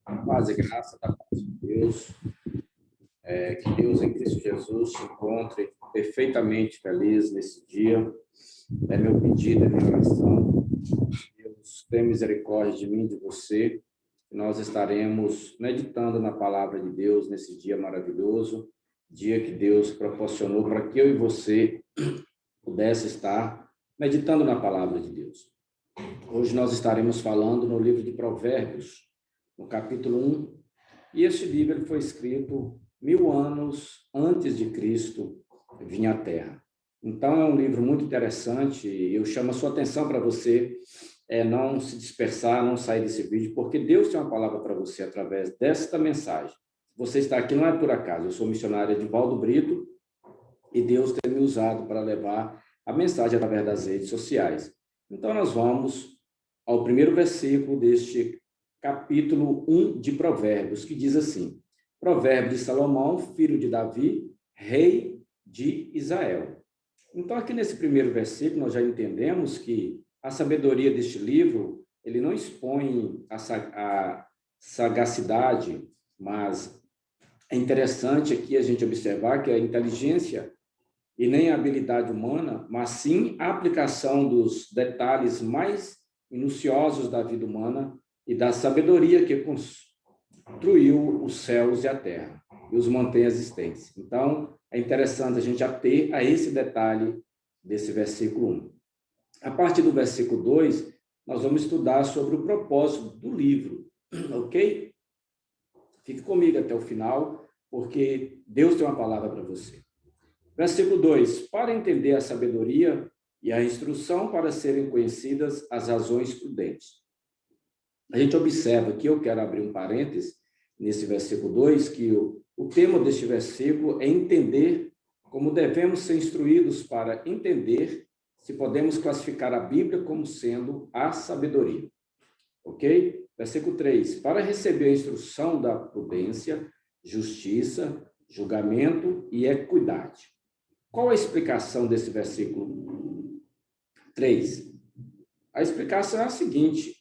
Paz e graça da paz de Deus, que Deus em Cristo Jesus te encontre perfeitamente feliz nesse dia. É meu pedido, é minha oração. Deus tenha misericórdia de mim e de você. Nós estaremos meditando na palavra de Deus nesse dia maravilhoso, dia que Deus proporcionou para que eu e você pudesse estar meditando na palavra de Deus. Hoje nós estaremos falando no livro de Provérbios, no capítulo 1, e este livro ele foi escrito 1000 anos antes de Cristo vir à Terra. Então, é um livro muito interessante, e eu chamo a sua atenção para você não se dispersar, não sair desse vídeo, porque Deus tem uma palavra para você através desta mensagem. Você está aqui não é por acaso, eu sou missionário Edivaldo Brito, e Deus tem me usado para levar a mensagem através das redes sociais. Então, nós vamos ao primeiro versículo deste capítulo 1 de Provérbios, que diz assim: Provérbio de Salomão, filho de Davi, rei de Israel. Então, aqui nesse primeiro versículo, nós já entendemos que a sabedoria deste livro, ele não expõe a sagacidade, mas é interessante aqui a gente observar que a inteligência e nem a habilidade humana, mas sim a aplicação dos detalhes mais minuciosos da vida humana e da sabedoria que construiu os céus e a terra e os mantém existentes. Então, é interessante a gente ater a esse detalhe desse versículo 1. A partir do versículo 2, nós vamos estudar sobre o propósito do livro, ok? Fique comigo até o final, porque Deus tem uma palavra para você. Versículo 2, para entender a sabedoria e a instrução para serem conhecidas as razões prudentes. A gente observa aqui, eu quero abrir um parêntese nesse versículo 2, que o tema deste versículo é entender como devemos ser instruídos para entender se podemos classificar a Bíblia como sendo a sabedoria. Ok? Versículo 3, para receber a instrução da prudência, justiça, julgamento e equidade. Qual a explicação desse versículo 3? A explicação é a seguinte,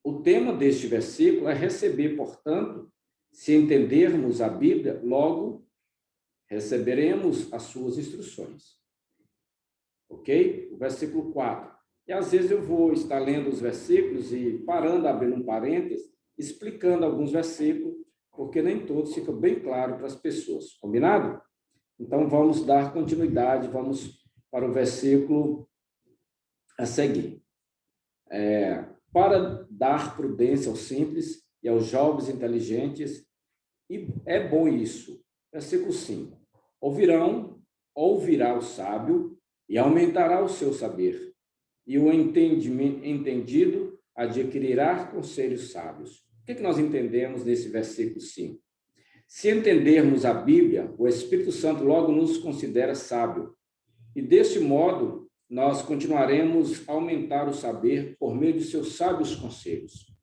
o tema deste versículo é receber, portanto, se entendermos a Bíblia, logo receberemos as suas instruções. Ok? O versículo 4. E às vezes eu vou estar lendo os versículos e parando, abrindo um parênteses, explicando alguns versículos, porque nem todos ficam bem claros para as pessoas. Combinado? Então, vamos dar continuidade, vamos para o versículo a seguir. Para dar prudência aos simples e aos jovens inteligentes, e é bom isso. Versículo 5. Ouvirá o sábio e aumentará o seu saber, e o entendido adquirirá conselhos sábios. O que nós entendemos nesse versículo 5? Se entendermos a Bíblia, o Espírito Santo logo nos considera sábio. E deste modo, nós continuaremos a aumentar o saber por meio de seus sábios conselhos.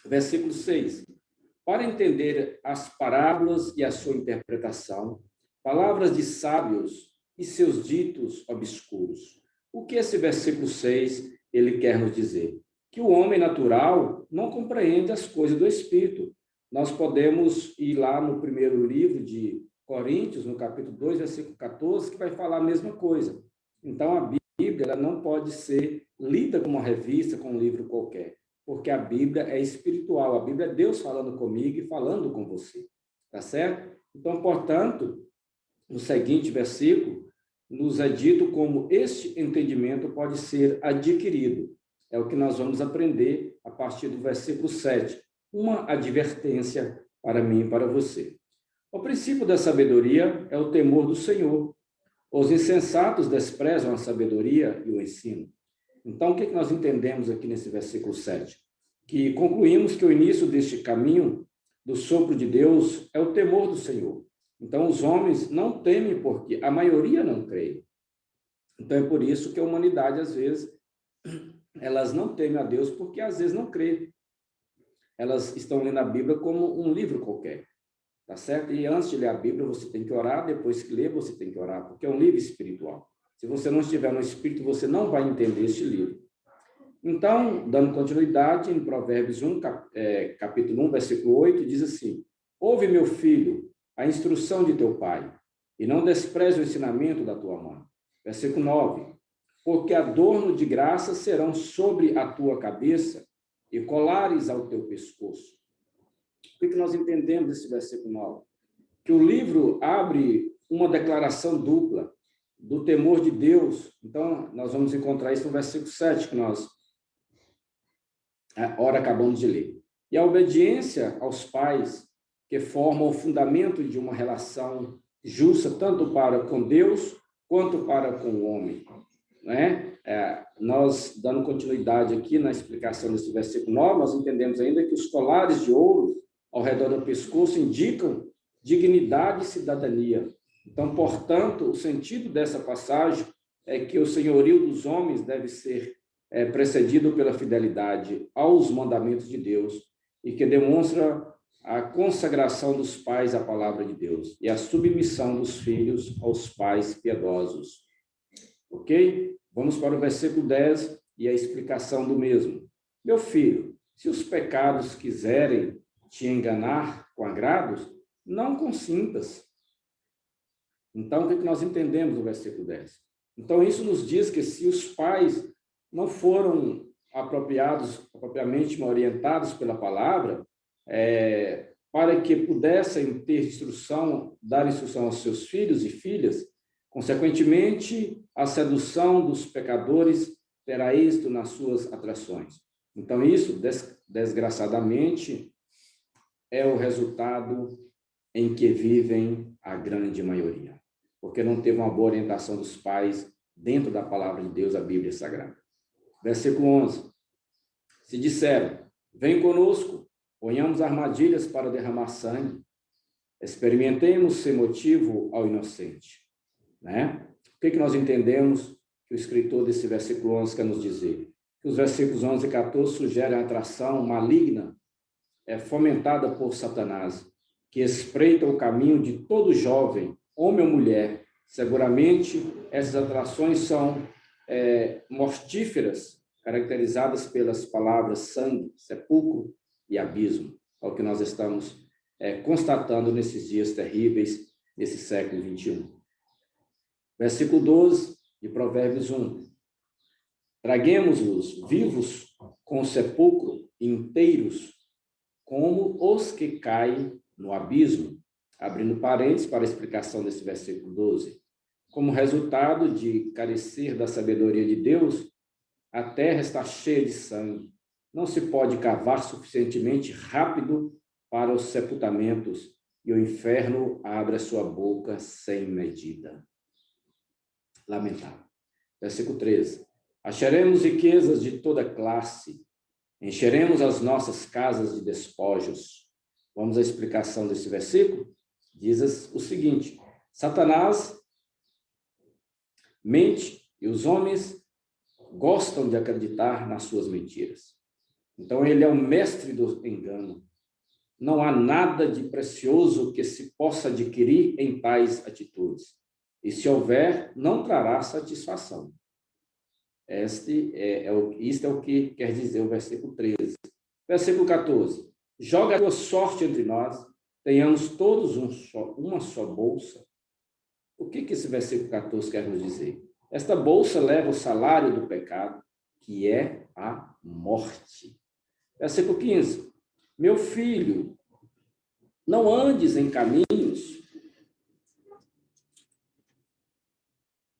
Versículo 6. Para entender as parábolas e a sua interpretação, palavras de sábios e seus ditos obscuros. O que esse versículo 6 ele quer nos dizer? Que o homem natural não compreende as coisas do Espírito. Nós podemos ir lá no primeiro livro de Coríntios, no capítulo 2, versículo 14, que vai falar a mesma coisa. Então, a Bíblia ela não pode ser lida como uma revista, como um livro qualquer, porque a Bíblia é espiritual, a Bíblia é Deus falando comigo e falando com você, tá certo? Então, portanto, no seguinte versículo, nos é dito como este entendimento pode ser adquirido. É o que nós vamos aprender a partir do versículo 7. Uma advertência para mim e para você. O princípio da sabedoria é o temor do Senhor. Os insensatos desprezam a sabedoria e o ensino. Então, o que nós entendemos aqui nesse versículo 7? Que concluímos que o início deste caminho do sopro de Deus é o temor do Senhor. Então, os homens não temem porque a maioria não crê. Então, é por isso que a humanidade, às vezes, elas não temem a Deus porque, às vezes, não crê. Elas estão lendo a Bíblia como um livro qualquer, tá certo? E antes de ler a Bíblia, você tem que orar, depois que ler, você tem que orar, porque é um livro espiritual. Se você não estiver no Espírito, você não vai entender este livro. Então, dando continuidade, em Provérbios 1, capítulo 1, versículo 8, diz assim: ouve, meu filho, a instrução de teu pai, e não despreze o ensinamento da tua mãe. Versículo 9: porque adorno de graça serão sobre a tua cabeça e colares ao teu pescoço. O que nós entendemos desse versículo 9? Que o livro abre uma declaração dupla do temor de Deus. Então, nós vamos encontrar isso no versículo 7, que nós ora acabamos de ler. E a obediência aos pais, que formam o fundamento de uma relação justa, tanto para com Deus, quanto para com o homem. Né? Nós, dando continuidade aqui na explicação desse versículo 9, nós entendemos ainda que os colares de ouro ao redor do pescoço indicam dignidade e cidadania. Então, portanto, o sentido dessa passagem é que o senhorio dos homens deve ser precedido pela fidelidade aos mandamentos de Deus e que demonstra a consagração dos pais à palavra de Deus e a submissão dos filhos aos pais piedosos. Ok? Vamos para o versículo 10 e a explicação do mesmo. Meu filho, se os pecados quiserem te enganar com agrados, não consintas. Então, o que nós entendemos no versículo 10? Então, isso nos diz que se os pais não foram apropriadamente orientados pela palavra, para que pudessem ter instrução, dar instrução aos seus filhos e filhas, consequentemente, a sedução dos pecadores terá êxito nas suas atrações. Então, isso, desgraçadamente, é o resultado em que vivem a grande maioria, porque não teve uma boa orientação dos pais dentro da palavra de Deus, a Bíblia Sagrada. Versículo 11. Se disseram, vem conosco, ponhamos armadilhas para derramar sangue, experimentemos ser motivo ao inocente. Né? O que nós entendemos que o escritor desse versículo 11 quer nos dizer? Que os versículos 11 e 14 sugerem a atração maligna fomentada por Satanás, que espreita o caminho de todo jovem, homem ou mulher. Seguramente, essas atrações são mortíferas, caracterizadas pelas palavras sangue, sepulcro e abismo, é o que nós estamos constatando nesses dias terríveis, nesse século 21. Versículo 12 de Provérbios 1. Traguemos-os vivos com o sepulcro, inteiros, como os que caem no abismo. Abrindo parênteses para a explicação desse versículo 12. Como resultado de carecer da sabedoria de Deus, a terra está cheia de sangue. Não se pode cavar suficientemente rápido para os sepultamentos, e o inferno abre a sua boca sem medida. Lamentável. Versículo 13. Acharemos riquezas de toda classe, encheremos as nossas casas de despojos. Vamos à explicação desse versículo? Diz o seguinte: Satanás mente e os homens gostam de acreditar nas suas mentiras. Então, ele é o mestre do engano. Não há nada de precioso que se possa adquirir em tais atitudes. E se houver, não trará satisfação. Isto é o que quer dizer o versículo 13. Versículo 14. Joga a tua sorte entre nós, tenhamos todos uma só bolsa. O que esse versículo 14 quer nos dizer? Esta bolsa leva o salário do pecado, que é a morte. Versículo 15. Meu filho, não andes em caminhos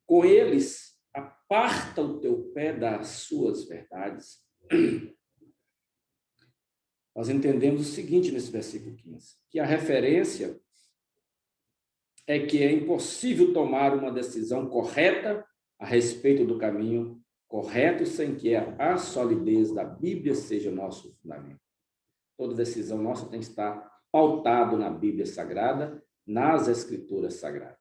com eles, aparta o teu pé das suas verdades. Nós entendemos o seguinte nesse versículo 15, que a referência é que é impossível tomar uma decisão correta a respeito do caminho correto sem que a solidez da Bíblia seja o nosso fundamento. Toda decisão nossa tem que estar pautado na Bíblia Sagrada, nas Escrituras Sagradas.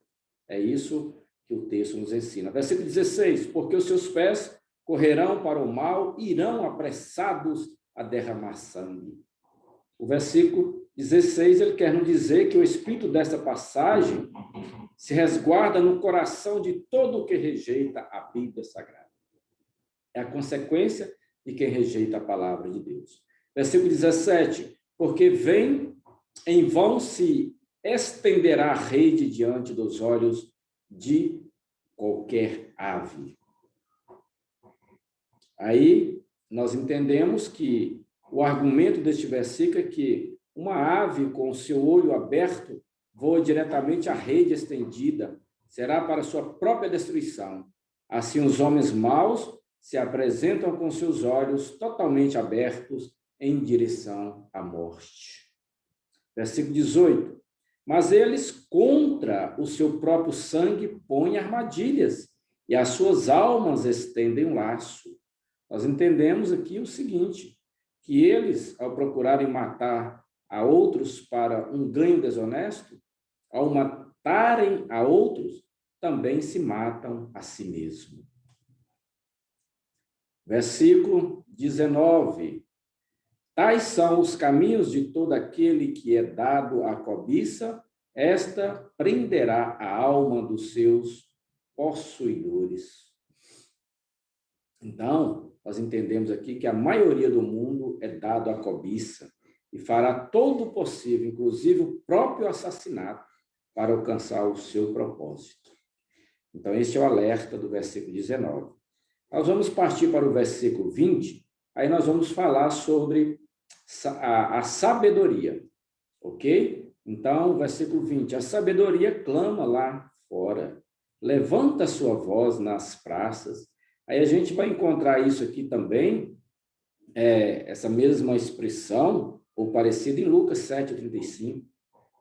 É isso que o texto nos ensina. Versículo 16, porque os seus pés correrão para o mal, irão apressados a derramar sangue. O versículo 16, ele quer nos dizer que o espírito dessa passagem se resguarda no coração de todo o que rejeita a Bíblia Sagrada. É a consequência e quem rejeita a palavra de Deus. Versículo 17, porque vem, em vão se estenderá a rede diante dos olhos de qualquer ave. Aí nós entendemos que o argumento deste versículo é que uma ave com o seu olho aberto voa diretamente à rede estendida, será para sua própria destruição. Assim, os homens maus se apresentam com seus olhos totalmente abertos em direção à morte. Versículo 18. Mas eles, contra o seu próprio sangue, põem armadilhas, e as suas almas estendem um laço. Nós entendemos aqui o seguinte, que eles, ao procurarem matar a outros para um ganho desonesto, ao matarem a outros, também se matam a si mesmos. Versículo 19. Tais são os caminhos de todo aquele que é dado à cobiça, esta prenderá a alma dos seus possuidores. Então, nós entendemos aqui que a maioria do mundo é dado à cobiça e fará todo o possível, inclusive o próprio assassinato, para alcançar o seu propósito. Então, esse é o alerta do versículo 19. Nós vamos partir para o versículo 20, aí nós vamos falar sobre a sabedoria, ok? Então, versículo 20, a sabedoria clama lá fora, levanta sua voz nas praças. Aí a gente vai encontrar isso aqui também, essa mesma expressão, ou parecida em Lucas 7:35,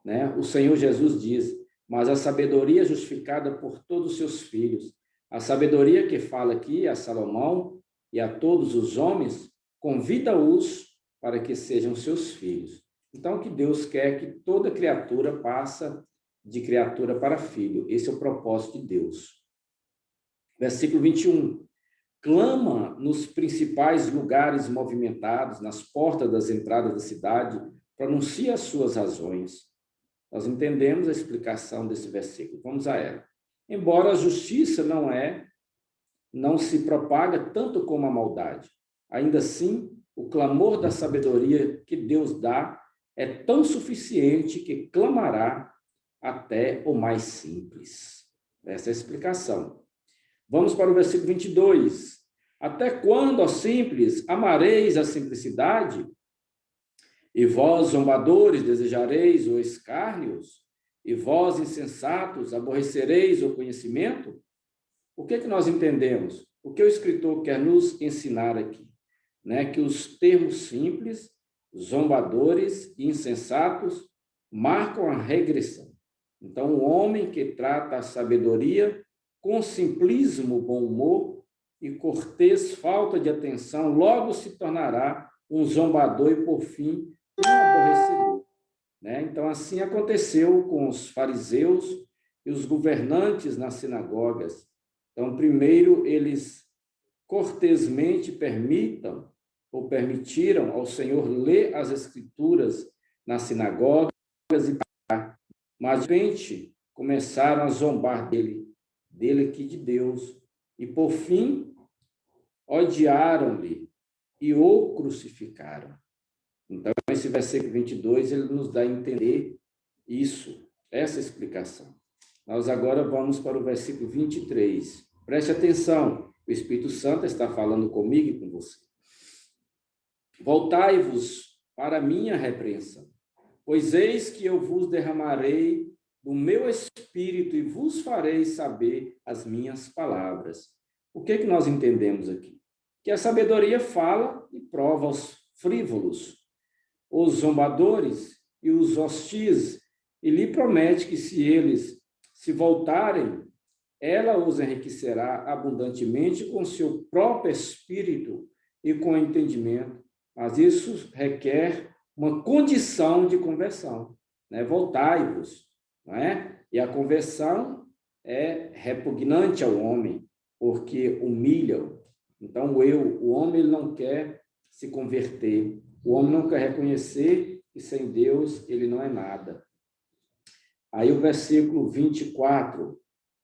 né? O Senhor Jesus diz, mas a sabedoria é justificada por todos os seus filhos. A sabedoria que fala aqui a Salomão e a todos os homens, convida-os para que sejam seus filhos. Então, o que Deus quer que toda criatura passa de criatura para filho. Esse é o propósito de Deus. Versículo 21. Clama nos principais lugares movimentados, nas portas das entradas da cidade, pronuncia as suas razões. Nós entendemos a explicação desse versículo. Vamos a ela. Embora a justiça não se propaga tanto como a maldade, ainda assim, o clamor da sabedoria que Deus dá é tão suficiente que clamará até o mais simples. Essa é a explicação. Vamos para o versículo 22. Até quando, ó simples, amareis a simplicidade? E vós, zombadores, desejareis o escárnios? E vós, insensatos, aborrecereis o conhecimento? O que nós entendemos? O que o escritor quer nos ensinar aqui? Né? Que os termos simples, zombadores e insensatos marcam a regressão. Então, o homem que trata a sabedoria com simplismo, bom humor e cortês falta de atenção, logo se tornará um zombador e, por fim, um aborrecedor. Né? Então, assim aconteceu com os fariseus e os governantes nas sinagogas. Então, primeiro, eles cortesmente permitiram ao Senhor ler as Escrituras nas sinagogas, mas, de repente, começaram a zombar dele aqui de Deus, e, por fim, odiaram-lhe e o crucificaram. Então, esse versículo 22, ele nos dá a entender isso, essa explicação. Nós agora vamos para o versículo 23. Preste atenção, o Espírito Santo está falando comigo e com você. Voltai-vos para a minha repreensão, pois eis que eu vos derramarei do meu espírito e vos farei saber as minhas palavras. O que nós entendemos aqui? Que a sabedoria fala e prova os frívolos, os zombadores e os hostis, e lhe promete que se eles se voltarem, ela os enriquecerá abundantemente com seu próprio espírito e com entendimento. Mas isso requer uma condição de conversão, né? Voltai-vos, não é? E a conversão é repugnante ao homem, porque humilha. Então, o homem, ele não quer se converter. O homem não quer reconhecer que sem Deus ele não é nada. Aí o versículo 24.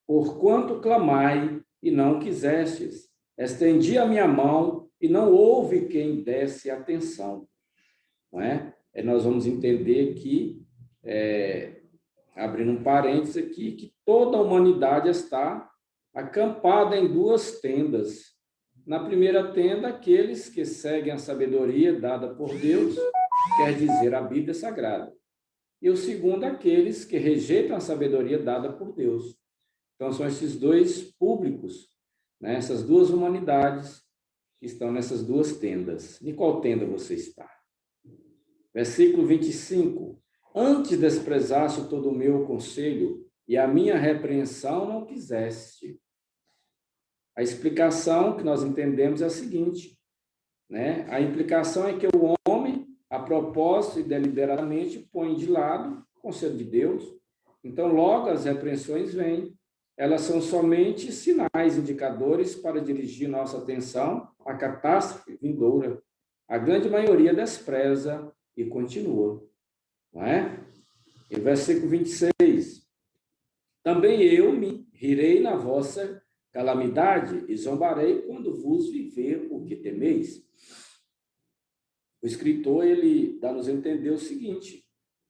Porquanto clamai e não quisestes, estendi a minha mão e não houve quem desse atenção. Não é? Nós vamos entender que, abrindo um parênteses aqui, que toda a humanidade está acampada em duas tendas. Na primeira tenda, aqueles que seguem a sabedoria dada por Deus, quer dizer, a Bíblia Sagrada. E o segundo, aqueles que rejeitam a sabedoria dada por Deus. Então, são esses dois públicos, né? Essas duas humanidades que estão nessas duas tendas. Em qual tenda você está? Versículo 25. Antes desprezaste todo o meu conselho e a minha repreensão não quiseste. A explicação que nós entendemos é a seguinte, né? A implicação é que o homem, a propósito e deliberadamente, põe de lado o conselho de Deus. Então, logo as repreensões vêm. Elas são somente sinais, indicadores para dirigir nossa atenção à catástrofe vindoura. A grande maioria despreza e continua, não é? E versículo 26. Também eu me rirei na vossa calamidade e zombarei quando vos viver o que temeis. O escritor, ele dá-nos a entender o seguinte,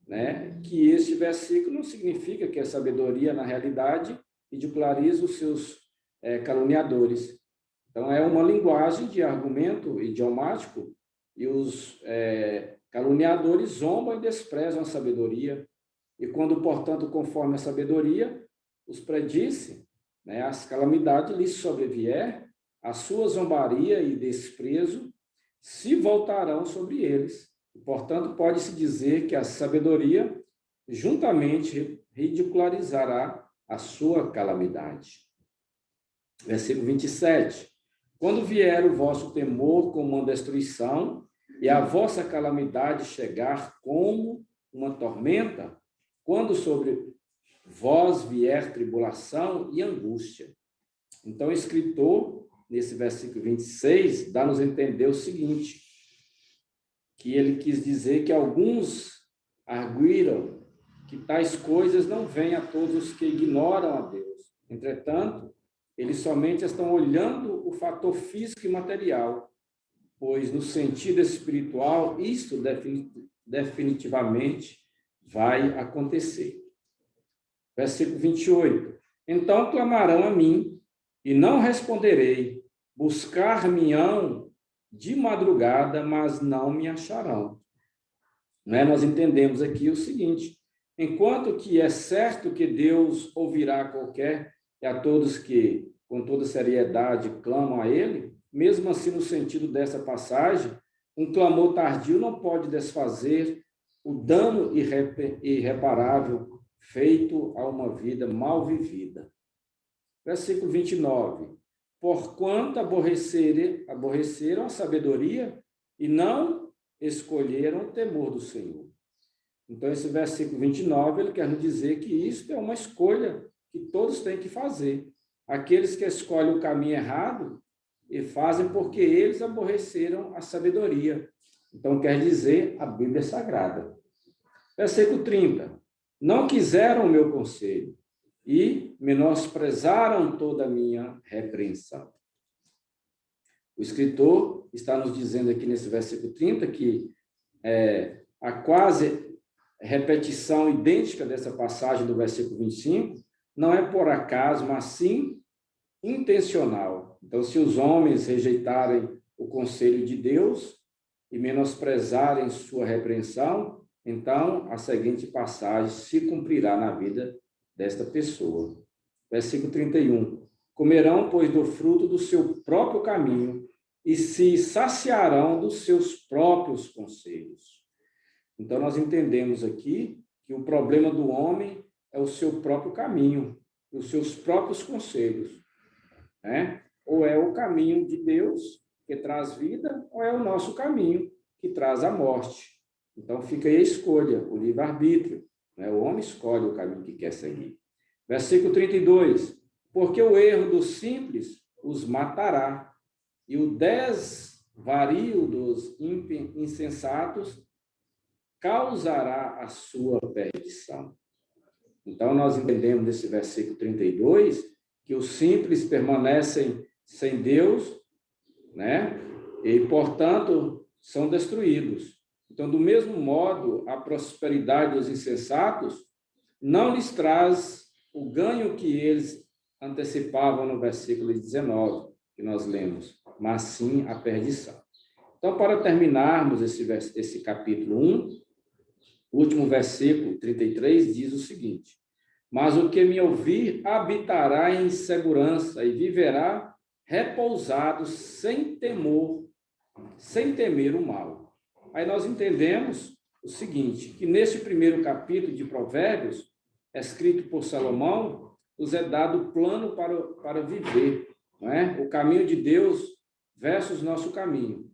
né? Que este versículo não significa que a sabedoria, na realidade, ridiculariza os seus caluniadores. Então, é uma linguagem de argumento idiomático e os caluniadores zombam e desprezam a sabedoria. E quando, portanto, conforme a sabedoria os predisse, né, as calamidades lhes sobrevier, a sua zombaria e desprezo se voltarão sobre eles. E, portanto, pode-se dizer que a sabedoria juntamente ridicularizará a sua calamidade. Versículo 27. Quando vier o vosso temor como uma destruição e a vossa calamidade chegar como uma tormenta, quando sobre vós vier tribulação e angústia. Então, o escritor, nesse versículo 26, dá-nos a entender o seguinte, que ele quis dizer que alguns arguíram que tais coisas não vêm a todos os que ignoram a Deus. Entretanto, eles somente estão olhando o fator físico e material, pois no sentido espiritual, isso definitivamente vai acontecer. Versículo 28. Então clamarão a mim, e não responderei. Buscar-me-ão de madrugada, mas não me acharão. Né? Nós entendemos aqui o seguinte, enquanto que é certo que Deus ouvirá a todos que, com toda seriedade, clamam a Ele, mesmo assim, no sentido dessa passagem, um clamor tardio não pode desfazer o dano irreparável feito a uma vida mal vivida. Versículo 29. Porquanto aborreceram a sabedoria e não escolheram o temor do Senhor. Então, esse versículo 29, ele quer nos dizer que isso é uma escolha que todos têm que fazer. Aqueles que escolhem o caminho errado e fazem porque eles aborreceram a sabedoria. Então, quer dizer, a Bíblia Sagrada. Versículo 30. Não quiseram o meu conselho e menosprezaram toda a minha repreensão. O escritor está nos dizendo aqui nesse versículo 30 que a quase repetição idêntica dessa passagem do versículo 25 não é por acaso, mas sim intencional. Então, se os homens rejeitarem o conselho de Deus e menosprezarem sua repreensão, então a seguinte passagem se cumprirá na vida desta pessoa. Versículo 31. Comerão, pois, do fruto do seu próprio caminho e se saciarão dos seus próprios conselhos. Então, nós entendemos aqui que o problema do homem é o seu próprio caminho, os seus próprios conselhos, né? Ou é o caminho de Deus, que traz vida, ou é o nosso caminho, que traz a morte. Então, fica aí a escolha, o livre-arbítrio, né? O homem escolhe o caminho que quer seguir. Versículo 32. Porque o erro dos simples os matará, e o desvario dos insensatos causará a sua perdição. Então, nós entendemos nesse versículo 32 que os simples permanecem sem Deus, né? e, portanto, são destruídos. Então, do mesmo modo, a prosperidade dos insensatos não lhes traz o ganho que eles antecipavam no versículo 19, que nós lemos, mas sim a perdição. Então, para terminarmos esse capítulo 1, o último versículo, 33, diz o seguinte: mas o que me ouvir habitará em segurança e viverá repousado sem temor, sem temer o mal. Aí nós entendemos o seguinte, que neste primeiro capítulo de Provérbios, escrito por Salomão, nos é dado o plano para viver, não é? O caminho de Deus versus nosso caminho.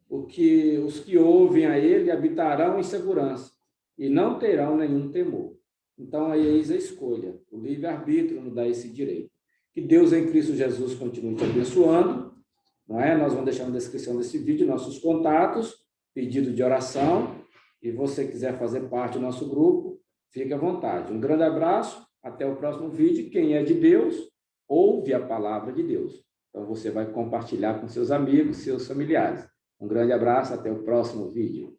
Os que ouvem a ele habitarão em segurança e não terão nenhum temor. Então, aí eis a escolha. O livre-arbítrio nos dá esse direito. Que Deus em Cristo Jesus continue te abençoando, não é? Nós vamos deixar na descrição desse vídeo nossos contatos, pedido de oração, e você quiser fazer parte do nosso grupo, fique à vontade. Um grande abraço, até o próximo vídeo. Quem é de Deus, ouve a palavra de Deus. Então, você vai compartilhar com seus amigos, seus familiares. Um grande abraço, até o próximo vídeo.